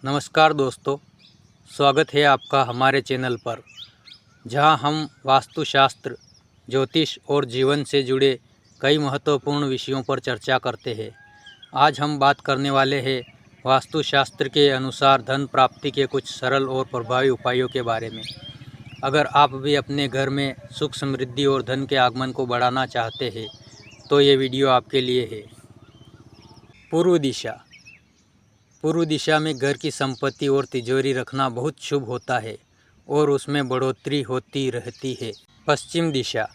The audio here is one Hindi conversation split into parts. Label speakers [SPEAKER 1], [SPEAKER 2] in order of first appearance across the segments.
[SPEAKER 1] नमस्कार दोस्तों, स्वागत है आपका हमारे चैनल पर, जहां हम वास्तुशास्त्र, ज्योतिष और जीवन से जुड़े कई महत्वपूर्ण विषयों पर चर्चा करते हैं। आज हम बात करने वाले हैं वास्तुशास्त्र के अनुसार धन प्राप्ति के कुछ सरल और प्रभावी उपायों के बारे में। अगर आप भी अपने घर में सुख समृद्धि और धन के आगमन को बढ़ाना चाहते हैं तो ये वीडियो आपके लिए है। पूर्व दिशा। पूर्व दिशा में घर की संपत्ति और तिजोरी रखना बहुत शुभ होता है और उसमें बढ़ोतरी होती रहती है। पश्चिम दिशा।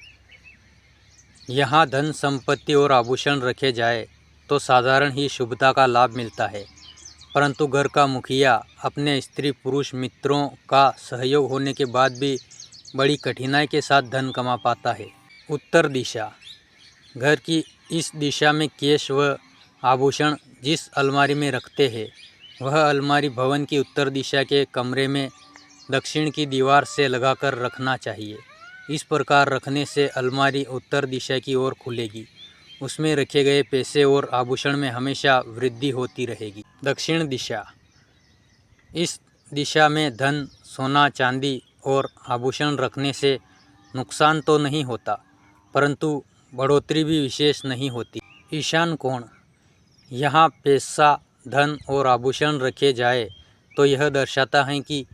[SPEAKER 1] यहाँ धन संपत्ति और आभूषण रखे जाए तो साधारण ही शुभता का लाभ मिलता है, परंतु घर का मुखिया अपने स्त्री पुरुष मित्रों का सहयोग होने के बाद भी बड़ी कठिनाई के साथ धन कमा पाता है। उत्तर दिशा। घर की इस दिशा में कैश व आभूषण जिस अलमारी में रखते हैं वह अलमारी भवन की उत्तर दिशा के कमरे में दक्षिण की दीवार से लगाकर रखना चाहिए। इस प्रकार रखने से अलमारी उत्तर दिशा की ओर खुलेगी। उसमें रखे गए पैसे और आभूषण में हमेशा वृद्धि होती रहेगी। दक्षिण दिशा। इस दिशा में धन, सोना, चांदी और आभूषण रखने से नुकसान तो नहीं होता, परंतु बढ़ोतरी भी विशेष नहीं होती। ईशान कोण। यहाँ पैसा, धन और आभूषण रखे जाए तो यह दर्शाता है कि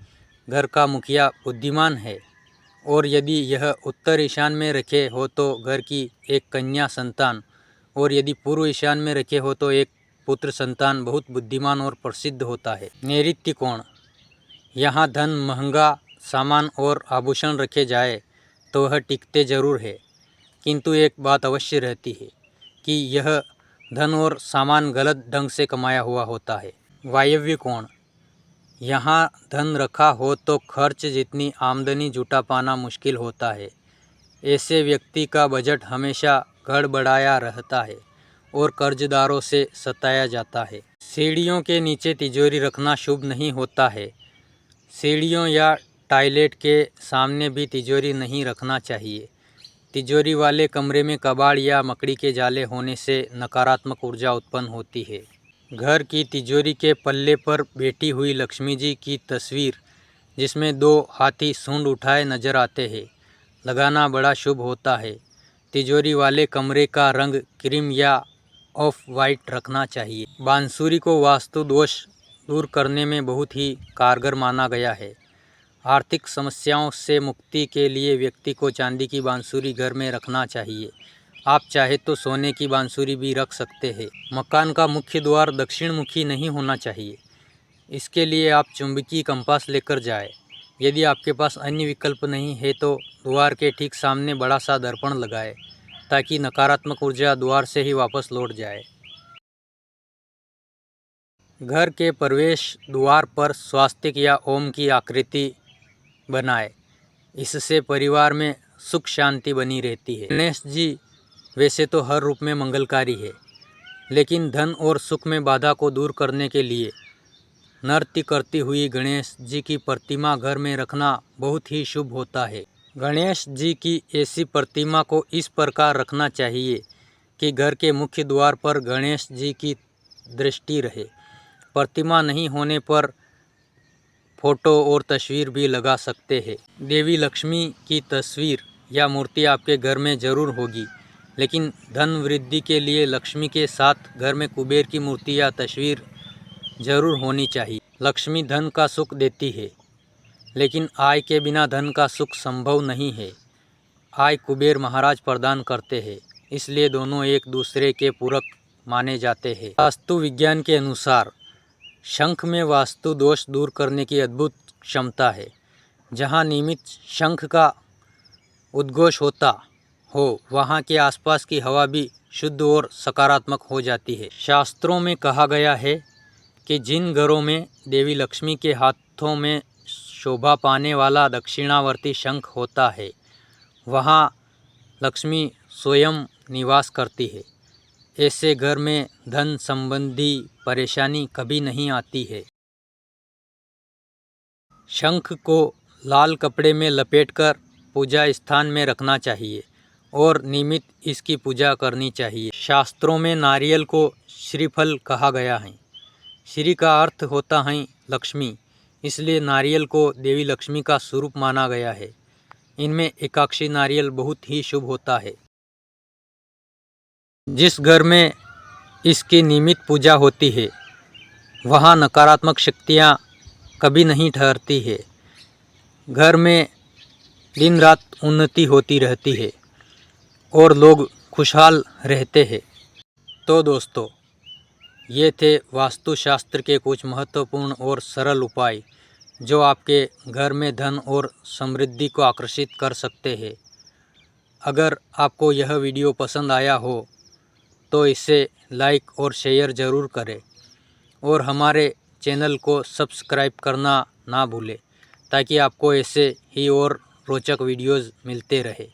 [SPEAKER 1] घर का मुखिया बुद्धिमान है, और यदि यह उत्तर ईशान में रखे हो तो घर की एक कन्या संतान, और यदि पूर्व ईशान में रखे हो तो एक पुत्र संतान बहुत बुद्धिमान और प्रसिद्ध होता है। नैऋत्य कोण। यहाँ धन, महंगा सामान और आभूषण रखे जाए तो वह टिकते जरूर है, किंतु एक बात अवश्य रहती है कि यह धन और सामान गलत ढंग से कमाया हुआ होता है। वायव्य कोण। यहाँ धन रखा हो तो खर्च जितनी आमदनी जुटा पाना मुश्किल होता है। ऐसे व्यक्ति का बजट हमेशा गड़बड़ाया रहता है और कर्जदारों से सताया जाता है। सीढ़ियों के नीचे तिजोरी रखना शुभ नहीं होता है। सीढ़ियों या टॉयलेट के सामने भी तिजोरी नहीं रखना चाहिए। तिजोरी वाले कमरे में कबाड़ या मकड़ी के जाले होने से नकारात्मक ऊर्जा उत्पन्न होती है। घर की तिजोरी के पल्ले पर बैठी हुई लक्ष्मी जी की तस्वीर, जिसमें दो हाथी सूंड उठाए नजर आते हैं, लगाना बड़ा शुभ होता है। तिजोरी वाले कमरे का रंग क्रीम या ऑफ वाइट रखना चाहिए। बांसुरी को वास्तु दोष दूर करने में बहुत ही कारगर माना गया है। आर्थिक समस्याओं से मुक्ति के लिए व्यक्ति को चांदी की बांसुरी घर में रखना चाहिए। आप चाहे तो सोने की बांसुरी भी रख सकते हैं। मकान का मुख्य द्वार दक्षिण मुखी नहीं होना चाहिए। इसके लिए आप चुंबकीय कंपास लेकर जाएं। यदि आपके पास अन्य विकल्प नहीं है तो द्वार के ठीक सामने बड़ा सा दर्पण लगाएं, ताकि नकारात्मक ऊर्जा द्वार से ही वापस लौट जाए। घर के प्रवेश द्वार पर स्वास्तिक या ओम की आकृति बनाए। इससे परिवार में सुख शांति बनी रहती है। गणेश जी वैसे तो हर रूप में मंगलकारी है, लेकिन धन और सुख में बाधा को दूर करने के लिए नृत्य करती हुई गणेश जी की प्रतिमा घर में रखना बहुत ही शुभ होता है। गणेश जी की ऐसी प्रतिमा को इस प्रकार रखना चाहिए कि घर के मुख्य द्वार पर गणेश जी की दृष्टि रहे। प्रतिमा नहीं होने पर फोटो और तस्वीर भी लगा सकते हैं। देवी लक्ष्मी की तस्वीर या मूर्ति आपके घर में जरूर होगी, लेकिन धन वृद्धि के लिए लक्ष्मी के साथ घर में कुबेर की मूर्ति या तस्वीर जरूर होनी चाहिए। लक्ष्मी धन का सुख देती है, लेकिन आय के बिना धन का सुख संभव नहीं है। आय कुबेर महाराज प्रदान करते हैं, इसलिए दोनों एक दूसरे के पूरक माने जाते हैं। वास्तु विज्ञान के अनुसार शंख में वास्तु दोष दूर करने की अद्भुत क्षमता है। जहाँ नियमित शंख का उद्घोष होता हो वहाँ के आसपास की हवा भी शुद्ध और सकारात्मक हो जाती है। शास्त्रों में कहा गया है कि जिन घरों में देवी लक्ष्मी के हाथों में शोभा पाने वाला दक्षिणावर्ती शंख होता है वहाँ लक्ष्मी स्वयं निवास करती है। ऐसे घर में धन संबंधी परेशानी कभी नहीं आती है। शंख को लाल कपड़े में लपेटकर पूजा स्थान में रखना चाहिए और नियमित इसकी पूजा करनी चाहिए। शास्त्रों में नारियल को श्रीफल कहा गया है। श्री का अर्थ होता है लक्ष्मी, इसलिए नारियल को देवी लक्ष्मी का स्वरूप माना गया है। इनमें एकाक्षी नारियल बहुत ही शुभ होता है। जिस घर में इसकी नियमित पूजा होती है वहाँ नकारात्मक शक्तियाँ कभी नहीं ठहरती है। घर में दिन रात उन्नति होती रहती है और लोग खुशहाल रहते हैं। तो दोस्तों, ये थे वास्तुशास्त्र के कुछ महत्वपूर्ण और सरल उपाय जो आपके घर में धन और समृद्धि को आकर्षित कर सकते हैं। अगर आपको यह वीडियो पसंद आया हो तो इसे लाइक और शेयर ज़रूर करें और हमारे चैनल को सब्सक्राइब करना ना भूलें ताकि आपको ऐसे ही और रोचक वीडियोज़ मिलते रहे।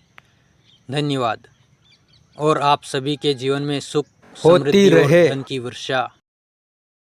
[SPEAKER 1] धन्यवाद और आप सभी के जीवन में सुख, समृद्धि और धन की वर्षा